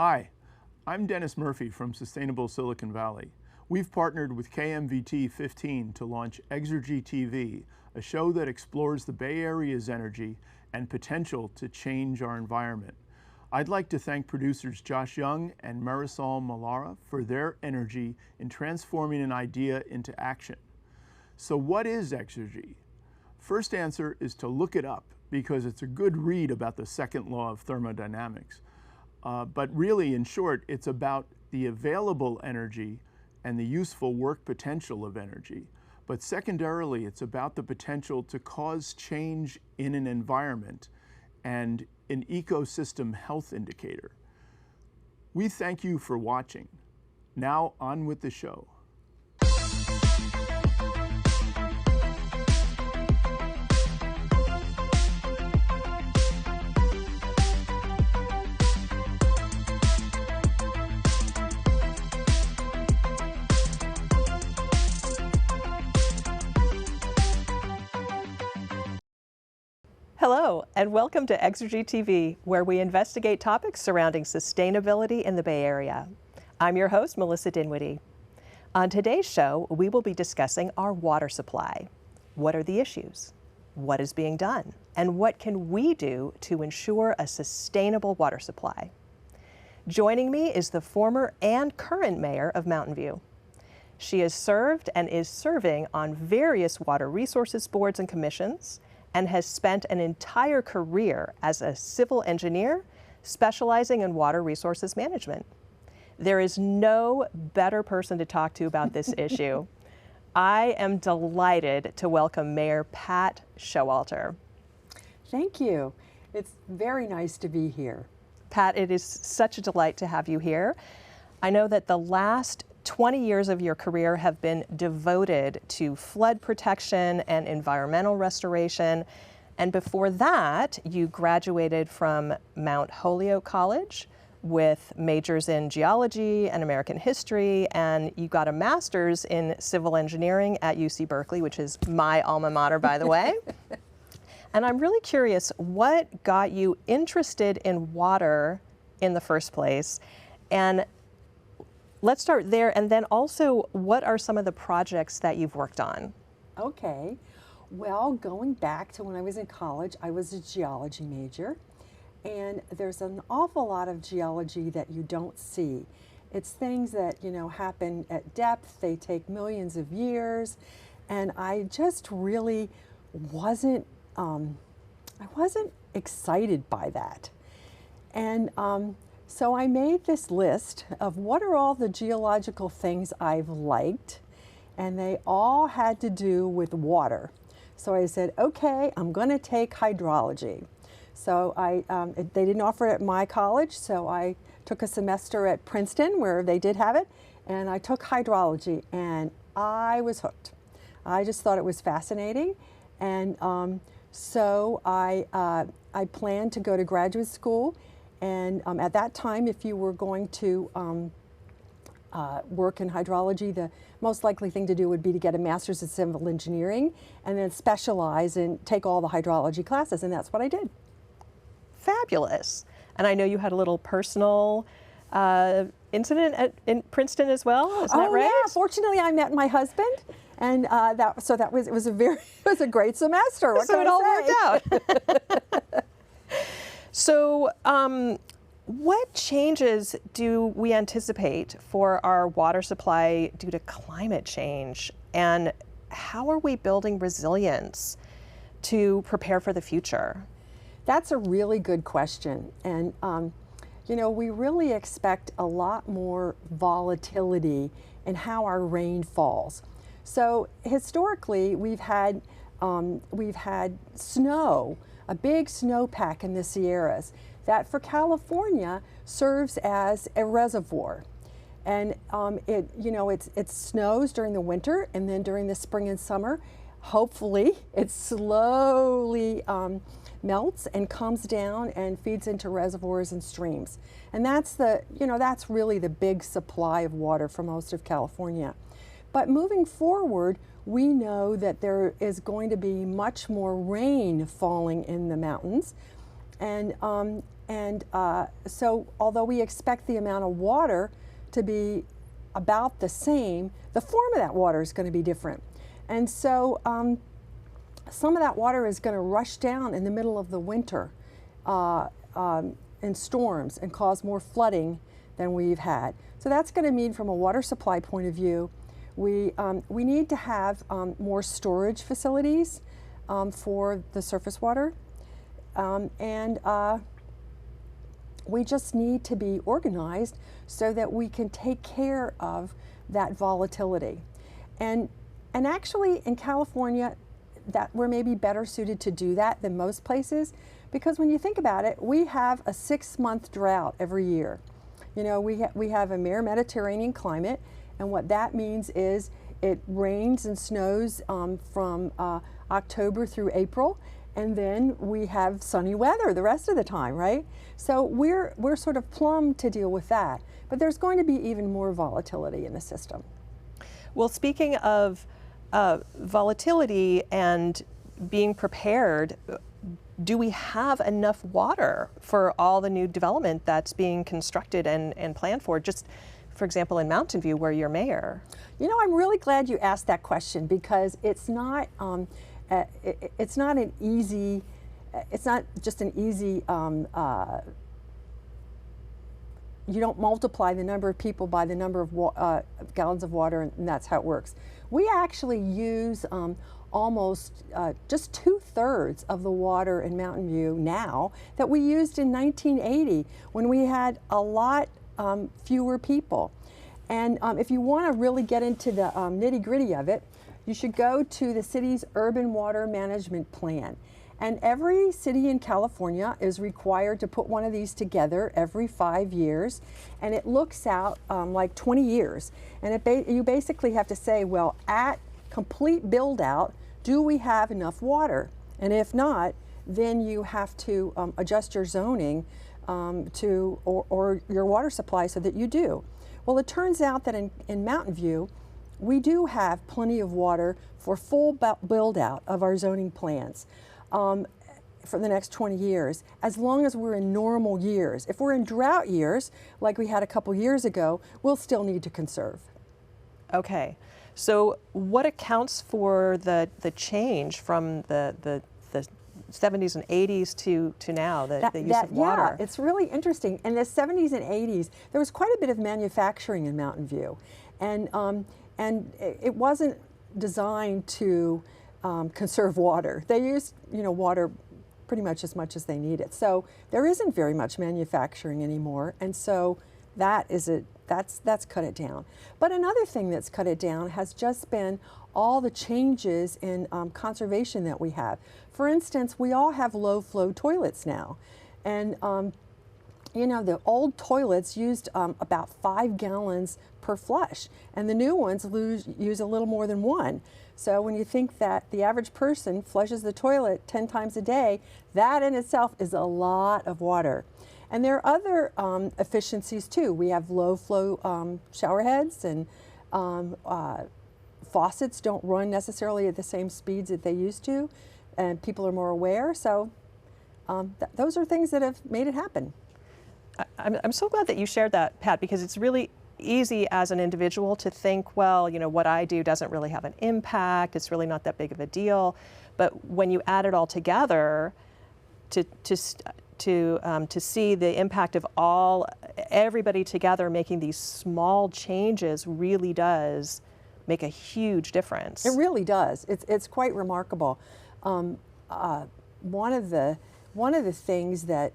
Hi, I'm Dennis Murphy from Sustainable Silicon Valley. We've partnered with KMVT 15 to launch Exergy TV, a show that explores the Bay Area's energy and potential to change our environment. I'd like to thank producers Josh Young and Marisol Malara for their energy in transforming an idea into action. So what is Exergy? First answer is to look it up because it's a good read about the second law of thermodynamics. But really, in short, it's about the available energy and the useful work potential of energy. But secondarily, it's about the potential to cause change in an environment and an ecosystem health indicator. We thank you for watching. Now on with the show. Hello, and welcome to Exergy TV, where we investigate topics surrounding sustainability in the Bay Area. I'm your host, Melissa Dinwiddie. On today's show, we will be discussing our water supply. What are the issues? What is being done? And what can we do to ensure a sustainable water supply? Joining me is the former and current mayor of Mountain View. She has served and is serving on various water resources boards and commissions, and has spent an entire career as a civil engineer specializing in water resources management. There is no better person to talk to about this issue. I am delighted to welcome Mayor Pat Showalter. Thank you. It's very nice to be here. Pat, it is such a delight to have you here. I know that the last 20 years of your career have been devoted to flood protection and environmental restoration. And before that, you graduated from Mount Holyoke College with majors in geology and American history, and you got a master's in civil engineering at UC Berkeley, which is my alma mater, by the way. And I'm really curious, what got you interested in water in the first place? And let's start there, and then also, what are some of the projects that you've worked on? Okay. Well, going back to when I was in college, I was a geology major, and there's an awful lot of geology that you don't see. It's things that, happen at depth. They take millions of years, and I just really wasn't excited by that. And so I made this list of what are all the geological things I've liked, and they all had to do with water. So I said, okay, I'm going to take hydrology. So they didn't offer it at my college, so I took a semester at Princeton where they did have it, and I took hydrology, and I was hooked. I just thought it was fascinating, and so I planned to go to graduate school. And at that time, if you were going to work in hydrology, the most likely thing to do would be to get a master's in civil engineering and then specialize and take all the hydrology classes, and that's what I did. Fabulous. And I know you had a little personal incident in Princeton as well, isn't that right? Yeah, fortunately I met my husband, and it was a great semester. What so can it all I say? worked out. So what changes do we anticipate for our water supply due to climate change? And how are we building resilience to prepare for the future? That's a really good question. And, we really expect a lot more volatility in how our rain falls. So historically, we've had snow, a big snowpack in the Sierras that for California serves as a reservoir. And it snows during the winter, and then during the spring and summer, hopefully it slowly melts and comes down and feeds into reservoirs and streams. And that's really the big supply of water for most of California. But moving forward, we know that there is going to be much more rain falling in the mountains. And And so although we expect the amount of water to be about the same, the form of that water is going to be different. And so some of that water is going to rush down in the middle of the winter in storms and cause more flooding than we've had. So that's going to mean, from a water supply point of view, we need to have more storage facilities for the surface water. And we just need to be organized so that we can take care of that volatility. And actually in California, that we're maybe better suited to do that than most places, because when you think about it, we have a 6-month drought every year. You know, we have a Mediterranean climate, and what that means is it rains and snows from October through April, and then we have sunny weather the rest of the time, right? So we're sort of plumbed to deal with that, but there's going to be even more volatility in the system. Well, speaking of volatility and being prepared, do we have enough water for all the new development that's being constructed and planned for, just for example in Mountain View, where you're mayor? You know, I'm really glad you asked that question, because it's not an easy, it's not just an easy, you don't multiply the number of people by the number of gallons of water, and that's how it works. We actually use almost just 2/3 of the water in Mountain View now that we used in 1980, when we had a lot fewer people. And if you want to really get into the nitty-gritty of it, you should go to the city's urban water management plan. And every city in California is required to put one of these together every 5 years, and it looks out like 20 years. And you basically have to say, well, at complete build out, do we have enough water? And if not, then you have to adjust your zoning or your water supply so that you do. Well, it turns out that in Mountain View, we do have plenty of water for full build out of our zoning plans for the next 20 years, as long as we're in normal years. If we're in drought years, like we had a couple years ago, we'll still need to conserve. Okay, so what accounts for the change from the 70s and 80s to now, the use of water? Yeah, it's really interesting. In the 70s and 80s, there was quite a bit of manufacturing in Mountain View, and it wasn't designed to conserve water. They used, water pretty much as they need it. So there isn't very much manufacturing anymore, and so that's cut it down. But another thing that's cut it down has just been all the changes in conservation that we have. For instance, we all have low flow toilets now, and the old toilets used about 5 gallons per flush, and the new ones use a little more than 1. So when you think that the average person flushes the toilet 10 times a day, that in itself is a lot of water. And there are other efficiencies too. We have low flow shower heads, and faucets don't run necessarily at the same speeds that they used to, and people are more aware. So those are things that have made it happen. I'm so glad that you shared that, Pat, because it's really easy as an individual to think, well, what I do doesn't really have an impact. It's really not that big of a deal. But when you add it all together, to see the impact of everybody together making these small changes really does make a huge difference. It really does. It's quite remarkable. One of the things that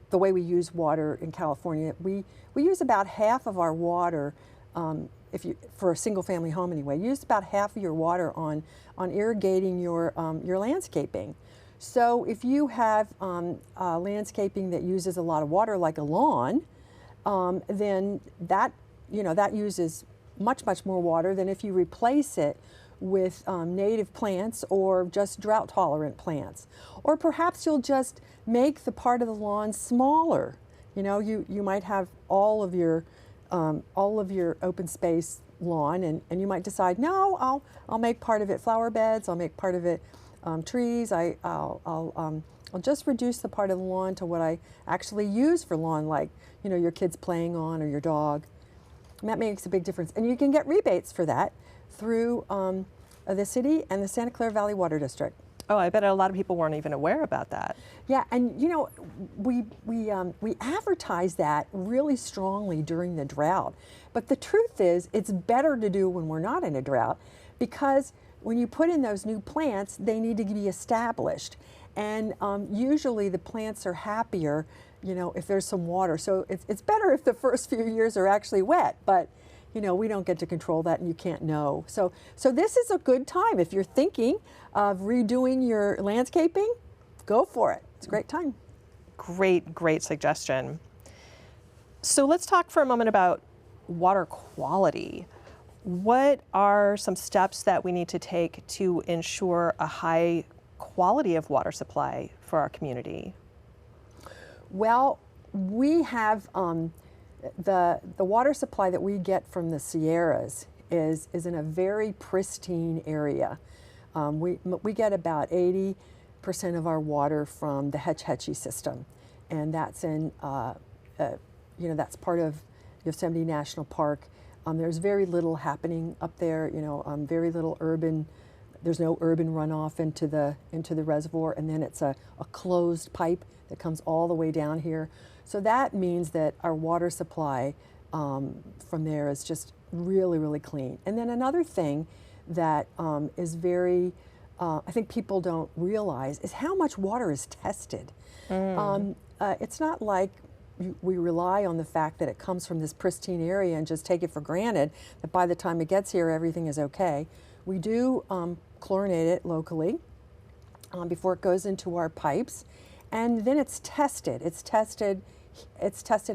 the way we use water in California, we use about half of our water, for a single family home anyway, you use about half of your water on irrigating your landscaping. So if you have landscaping that uses a lot of water, like a lawn, then that uses much more water than if you replace it with native plants or just drought tolerant plants. Or perhaps you'll just make the part of the lawn smaller. You might have all of your open space lawn, and you might decide, no, I'll make part of it flower beds, I'll make part of it trees, I'll I'll just reduce the part of the lawn to what I actually use for lawn, like, you know, your kids playing on or your dog. And that makes a big difference. And you can get rebates for that through the city and the Santa Clara Valley Water District. Oh, I bet a lot of people weren't even aware about that. Yeah, and you know, we advertise that really strongly during the drought. But the truth is, it's better to do when we're not in a drought, because when you put in those new plants, they need to be established. And usually the plants are happier, you know, if there's some water. So it's better if the first few years are actually wet, but you know, we don't get to control that and you can't know. So this is a good time. If you're thinking of redoing your landscaping, go for it. It's a great time. Great suggestion. So let's talk for a moment about water quality. What are some steps that we need to take to ensure a high quality of water supply for our community? Well, we have the water supply that we get from the Sierras is in a very pristine area. We get about 80% of our water from the Hetch Hetchy system, and that's in you know, that's part of Yosemite National Park. There's very little happening up there. You know, very little urban. There's no urban runoff into the reservoir, and then it's a closed pipe that comes all the way down here. So that means that our water supply from there is just really clean. And then another thing that is very, I think people don't realize, is how much water is tested. It's not like we rely on the fact that it comes from this pristine area and just take it for granted that by the time it gets here everything is okay. We do chlorinate it locally before it goes into our pipes, and then it's tested. It's tested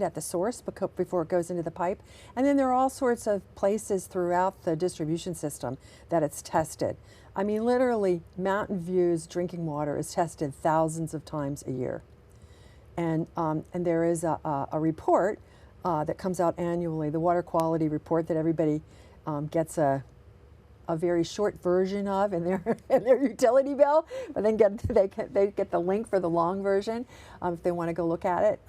at the source before it goes into the pipe, and then there are all sorts of places throughout the distribution system that it's tested. I mean, literally, Mountain View's drinking water is tested thousands of times a year. And there is a report that comes out annually, the water quality report that everybody gets a very short version of in their utility bill, but then they get the link for the long version if they want to go look at it.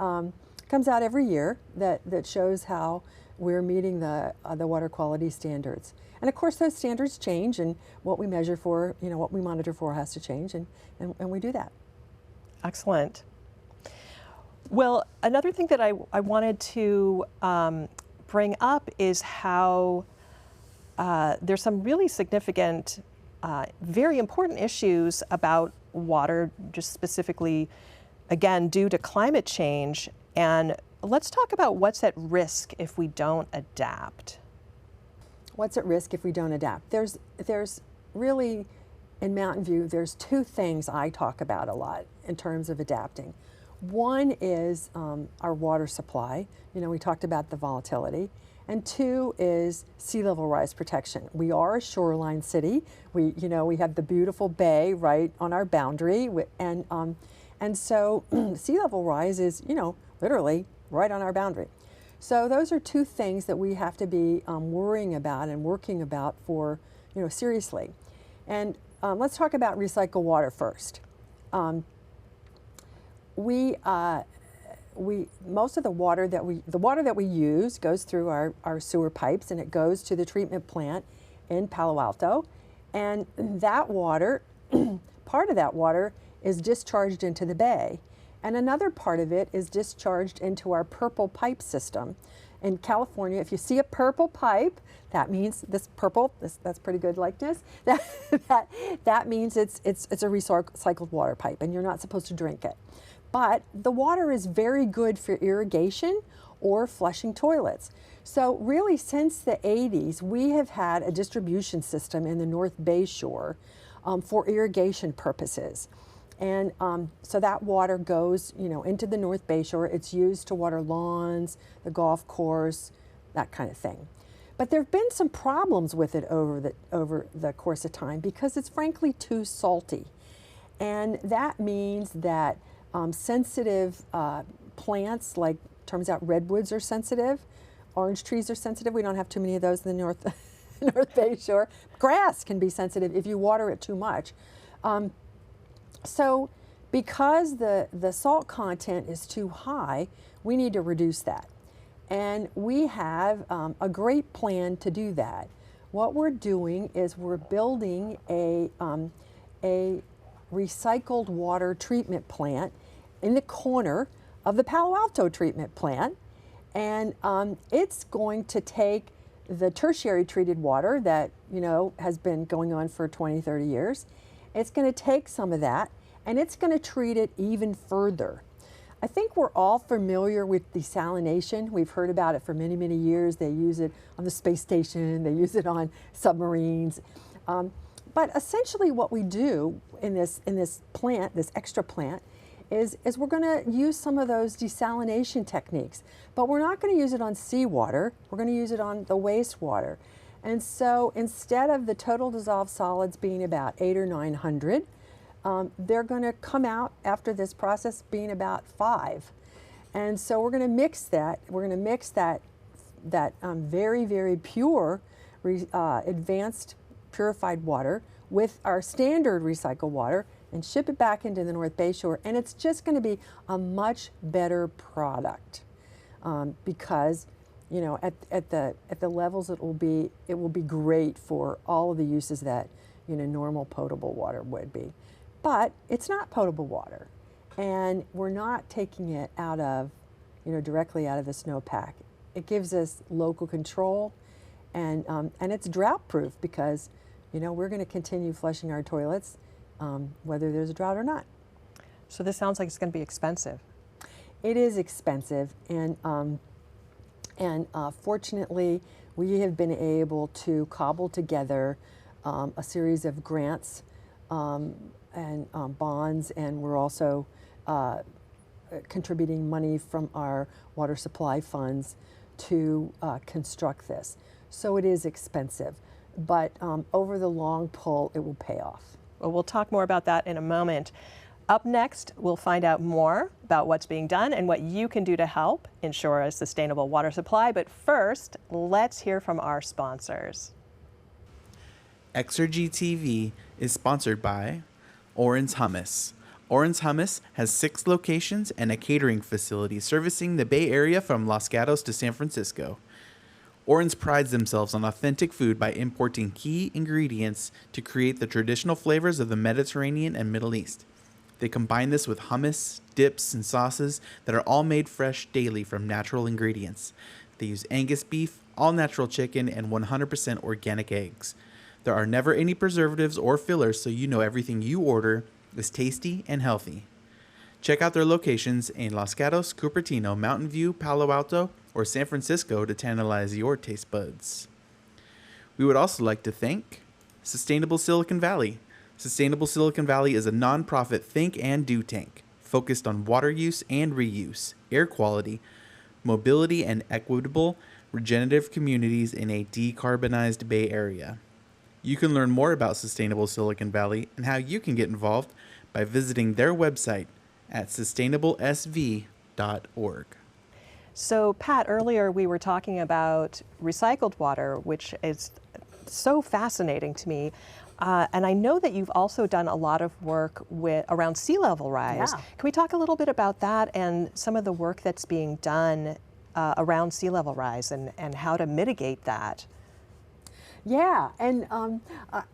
Comes out every year that shows how we're meeting the water quality standards. And of course those standards change, and what we measure for, you know, what we monitor for has to change, and we do that. Excellent. Well, another thing that I wanted to bring up is how there's some really significant, very important issues about water, just specifically, again, due to climate change. And let's talk about what's at risk if we don't adapt. What's at risk if we don't adapt? There's really, in Mountain View, there's two things I talk about a lot in terms of adapting. One is our water supply. You know, we talked about the volatility. And two is sea level rise protection. We are a shoreline city. We have the beautiful bay right on our boundary, and so sea level rise is, you know, literally right on our boundary. So those are two things that we have to be worrying about and working about for, you know, seriously. And let's talk about recycled water first. Most of the water that we use goes through our sewer pipes, and it goes to the treatment plant in Palo Alto, and that water, part of that water is discharged into the bay, and another part of it is discharged into our purple pipe system. In California, if you see a purple pipe, that means this purple, that's pretty good likeness, that means it's a recycled water pipe, and you're not supposed to drink it. But the water is very good for irrigation or flushing toilets. So really, since the 80s, we have had a distribution system in the North Bay Shore for irrigation purposes. And so that water goes, you know, into the North Bay Shore. It's used to water lawns, the golf course, that kind of thing. But there have been some problems with it over the course of time because it's frankly too salty. And that means that sensitive plants, like, turns out redwoods are sensitive, orange trees are sensitive. We don't have too many of those in the North Bay Shore. Grass can be sensitive if you water it too much. So because the salt content is too high, we need to reduce that. And we have a great plan to do that. What we're doing is we're building a recycled water treatment plant in the corner of the Palo Alto treatment plant. And it's going to take the tertiary treated water that, has been going on for 20, 30 years. It's going to take some of that and it's going to treat it even further. I think we're all familiar with desalination. We've heard about it for many, many years. They use it on the space station. They use it on submarines. But essentially what we do in this plant, this extra plant, is we're going to use some of those desalination techniques. But we're not going to use it on seawater. We're going to use it on the wastewater. And so instead of the total dissolved solids being about 800 or 900, they're going to come out after this process being about 5. And so we're going to mix that. We're going to mix that very, very pure, advanced purified water with our standard recycled water and ship it back into the North Bay Shore. And it's just going to be a much better product because, at the levels it will be great for all of the uses that normal potable water would be. But it's not potable water, and we're not taking it out of, directly out of the snowpack. It gives us local control, and it's drought proof because, we're going to continue flushing our toilets whether there's a drought or not. So this sounds like it's going to be expensive. It is expensive, and fortunately, we have been able to cobble together a series of grants and bonds, and we're also contributing money from our water supply funds to construct this. So it is expensive, but over the long pull, it will pay off. Well, we'll talk more about that in a moment. Up next, we'll find out more about what's being done and what you can do to help ensure a sustainable water supply. But first, let's hear from our sponsors. Exergy TV is sponsored by Oren's Hummus. Oren's Hummus has 6 locations and a catering facility servicing the Bay Area from Los Gatos to San Francisco. Oren's prides themselves on authentic food by importing key ingredients to create the traditional flavors of the Mediterranean and Middle East. They combine this with hummus, dips, and sauces that are all made fresh daily from natural ingredients. They use Angus beef, all-natural chicken, and 100% organic eggs. There are never any preservatives or fillers, so you know everything you order is tasty and healthy. Check out their locations in Los Gatos, Cupertino, Mountain View, Palo Alto, or San Francisco to tantalize your taste buds. We would also like to thank Sustainable Silicon Valley. Sustainable Silicon Valley is a nonprofit think and do tank focused on water use and reuse, air quality, mobility, and equitable regenerative communities in a decarbonized Bay Area. You can learn more about Sustainable Silicon Valley and how you can get involved by visiting their website at sustainablesv.org. So, Pat, earlier we were talking about recycled water, which is so fascinating to me. And I know that you've also done a lot of work around sea level rise. Yeah. Can we talk a little bit about that and some of the work that's being done around sea level rise and how to mitigate that? Yeah, and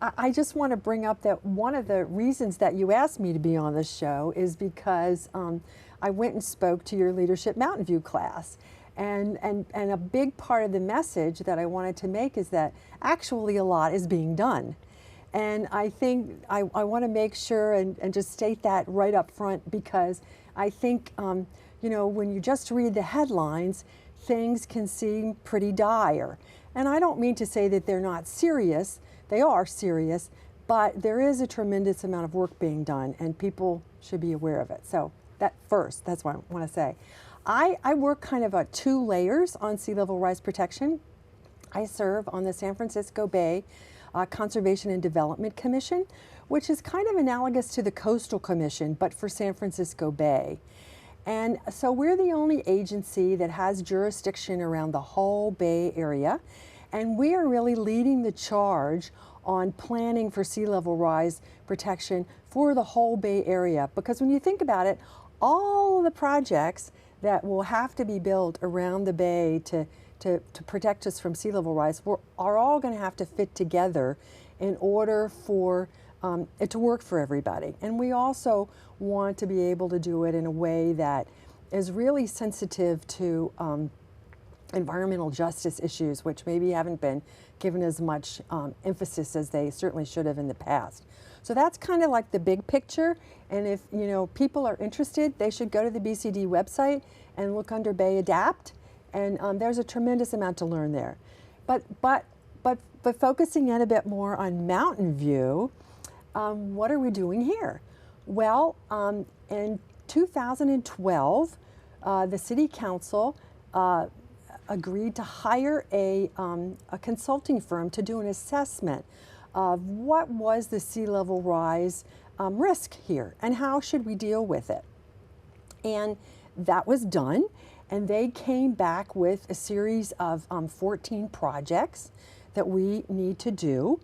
I just want to bring up that one of the reasons that you asked me to be on the show is because I went and spoke to your Leadership Mountain View class. And a big part of the message that I wanted to make is that actually a lot is being done. And I think I want to make sure and just state that right up front, because I think, when you just read the headlines, things can seem pretty dire. And I don't mean to say that they're not serious. They are serious, but there is a tremendous amount of work being done, and people should be aware of it. So that's what I want to say. I work kind of 2 layers on sea level rise protection. I serve on the San Francisco Bay Conservation and Development Commission, which is kind of analogous to the Coastal Commission, but for San Francisco Bay. And so we're the only agency that has jurisdiction around the whole Bay Area, and we are really leading the charge on planning for sea level rise protection for the whole Bay Area. Because when you think about it, all the projects that will have to be built around the Bay to protect us from sea level rise are all going to have to fit together in order for it to work for everybody. And we also want to be able to do it in a way that is really sensitive to environmental justice issues, which maybe haven't been given as much emphasis as they certainly should have in the past. So that's kind of like the big picture. And if people are interested, they should go to the BCD website and look under Bay Adapt. And there's a tremendous amount to learn there. But focusing in a bit more on Mountain View, what are we doing here? Well, in 2012, the City Council agreed to hire a consulting firm to do an assessment of what was the sea level rise risk here and how should we deal with it. And that was done, and they came back with a series of 14 projects that we need to do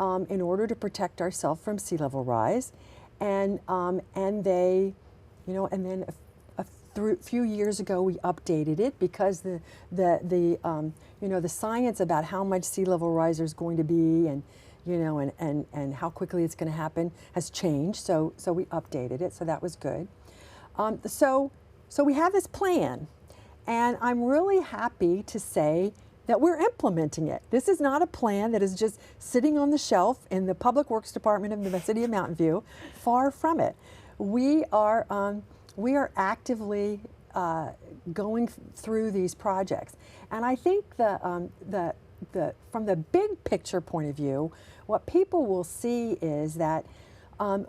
in order to protect ourselves from sea level rise. And they, and then a few years ago we updated it because the science about how much sea level rise is going to be and how quickly it's going to happen has changed. So we updated it. So that was good. So we have this plan, and I'm really happy to say that we're implementing it. This is not a plan that is just sitting on the shelf in the Public Works Department of the City of Mountain View. Far from it. We are actively going through these projects, and I think from the big picture point of view, what people will see is that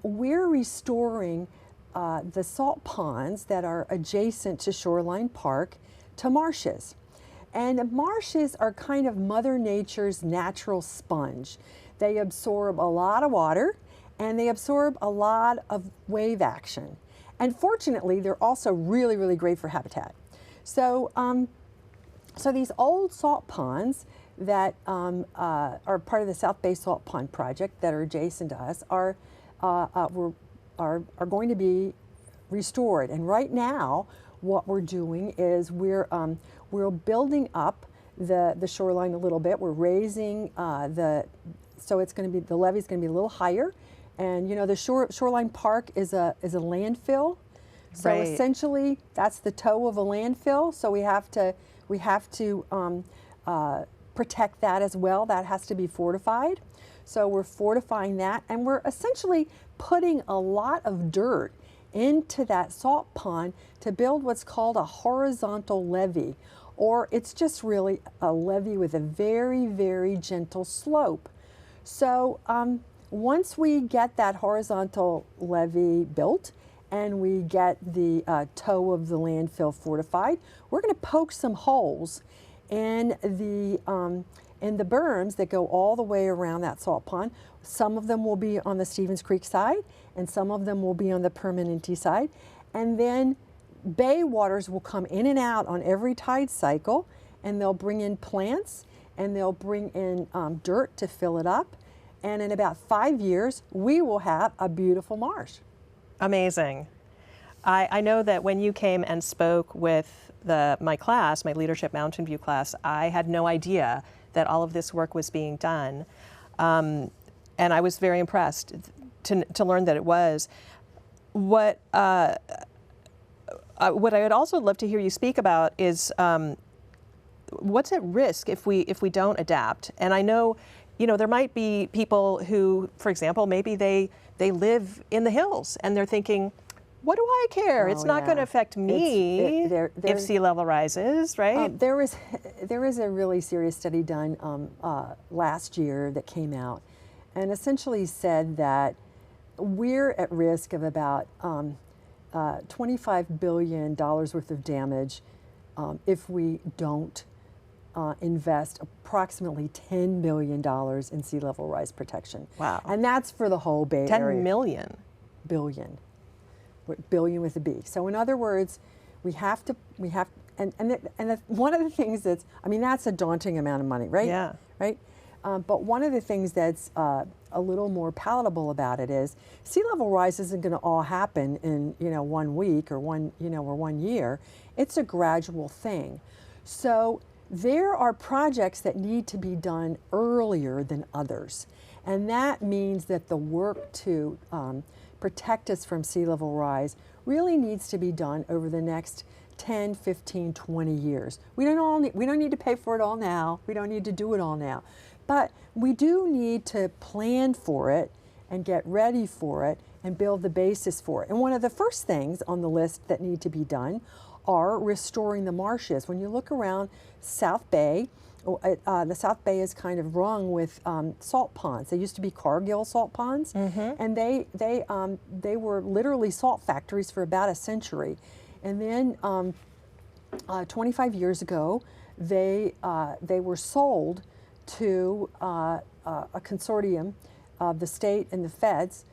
we're restoring the salt ponds that are adjacent to Shoreline Park to marshes. And marshes are kind of Mother Nature's natural sponge. They absorb a lot of water and they absorb a lot of wave action. And fortunately, they're also really, really great for habitat. So, so these old salt ponds that are part of the South Bay Salt Pond Project that are adjacent to us are going to be restored. And right now, what we're doing is we're building up the shoreline a little bit. We're raising so it's going to be, the levee's going to be a little higher. And the Shoreline Park is a landfill. So Right. essentially that's the toe of a landfill. So we have to protect that as well. That has to be fortified. So we're fortifying that, and we're essentially putting a lot of dirt into that salt pond to build what's called a horizontal levee, or it's just really a levee with a very, very gentle slope. So once we get that horizontal levee built and we get the toe of the landfill fortified, we're going to poke some holes in the berms that go all the way around that salt pond. Some of them will be on the Stevens Creek side, and some of them will be on the Permanente side. And then bay waters will come in and out on every tide cycle, and they'll bring in plants, and they'll bring in dirt to fill it up. And in about 5 years, we will have a beautiful marsh. Amazing. I know that when you came and spoke with my class, my Leadership Mountain View class, I had no idea that all of this work was being done. And I was very impressed to learn that it was. What I would also love to hear you speak about is what's at risk if we don't adapt. And I know, there might be people who, for example, maybe they live in the hills and they're thinking, what do I care? It's not going to affect me if sea level rises, right? There is a really serious study done last year that came out and essentially said that we're at risk of about $25 billion worth of damage if we don't invest approximately $10 million in sea level rise protection. Wow. And that's for the whole Bay Area. 10 million? Billion. Billion with a B. So in other words, one of the things that's a daunting amount of money, right? Yeah. Right? But one of the things that's a little more palatable about it is sea level rise isn't going to all happen in 1 week or one or 1 year. It's a gradual thing. So there are projects that need to be done earlier than others, and that means that the work to protect us from sea level rise really needs to be done over the next 10, 15, 20 years. We don't need to pay for it all now. We don't need to do it all now. But we do need to plan for it and get ready for it and build the basis for it. And one of the first things on the list that need to be done are restoring the marshes. When you look around South Bay, the South Bay is kind of rung with salt ponds. They used to be Cargill salt ponds, and they were literally salt factories for about a century. And then 25 years ago, they were sold to a consortium of the state and the feds,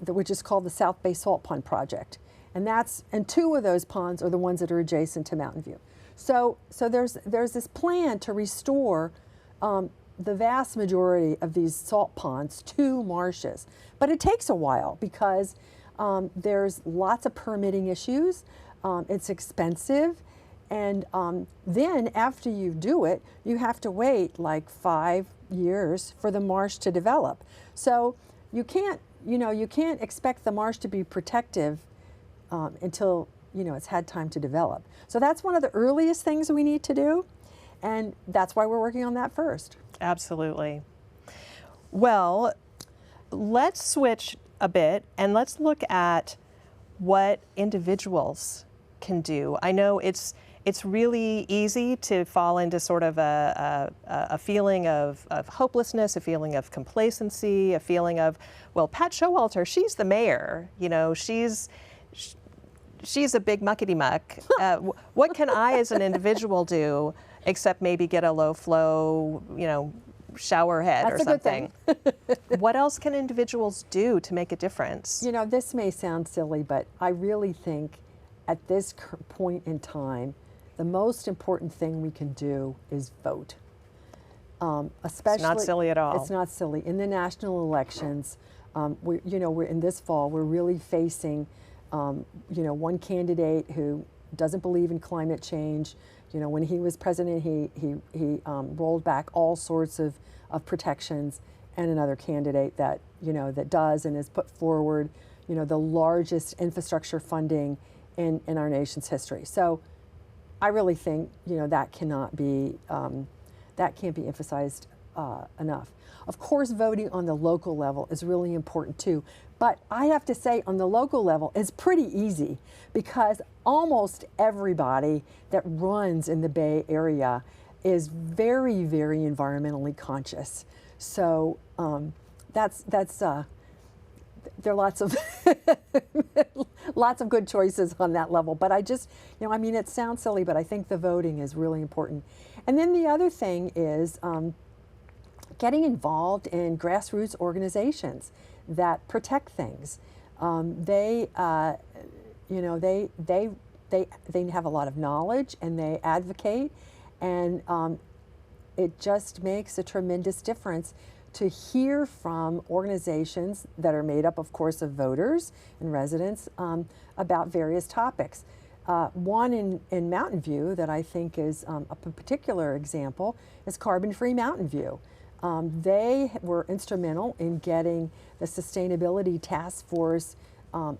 which is called the South Bay Salt Pond Project. And 2 of those ponds are the ones that are adjacent to Mountain View. So there's this plan to restore the vast majority of these salt ponds to marshes. But it takes a while because there's lots of permitting issues. It's expensive. And then after you do it, you have to wait like 5 years for the marsh to develop. So you can't expect the marsh to be protective until it's had time to develop. So that's one of the earliest things we need to do, and that's why we're working on that first. Absolutely. Well, let's switch a bit and let's look at what individuals can do. I know it's really easy to fall into sort of a feeling of hopelessness, a feeling of complacency, a feeling of, well, Pat Showalter, she's the mayor, she's a big muckety-muck. What can I as an individual do except maybe get a low flow, shower head or something? That's a good thing. What else can individuals do to make a difference? This may sound silly, but I really think at this point in time, the most important thing we can do is vote. Especially, it's not silly at all. It's not silly. In the national elections, we're in this fall, we're really facing one candidate who doesn't believe in climate change. When he was president, he rolled back all sorts of protections, and another candidate that that does and has put forward the largest infrastructure funding in our nation's history. So I really think that can't be emphasized enough. Of course, voting on the local level is really important too. But I have to say, on the local level, it's pretty easy because almost everybody that runs in the Bay Area is very, very environmentally conscious. So there are lots of lots of good choices on that level. But I just, it sounds silly, but I think the voting is really important. And then the other thing is getting involved in grassroots organizations that protect things. They have a lot of knowledge and they advocate, and it just makes a tremendous difference to hear from organizations that are made up, of course, of voters and residents about various topics. One in Mountain View that I think is a particular example is Carbon Free Mountain View. They were instrumental in getting the Sustainability Task Force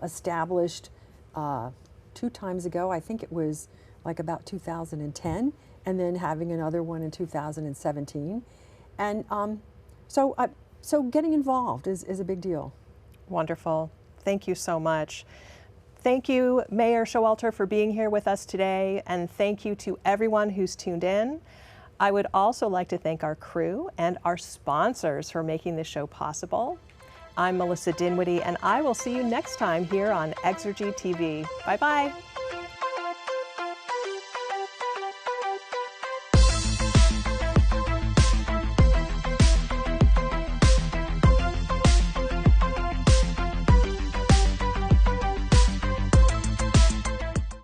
established 2 times ago. I think it was like about 2010, and then having another one in 2017. And so getting involved is a big deal. Wonderful. Thank you so much. Thank you, Mayor Showalter, for being here with us today, and thank you to everyone who's tuned in. I would also like to thank our crew and our sponsors for making this show possible. I'm Melissa Dinwiddie, and I will see you next time here on Exergy TV. Bye-bye.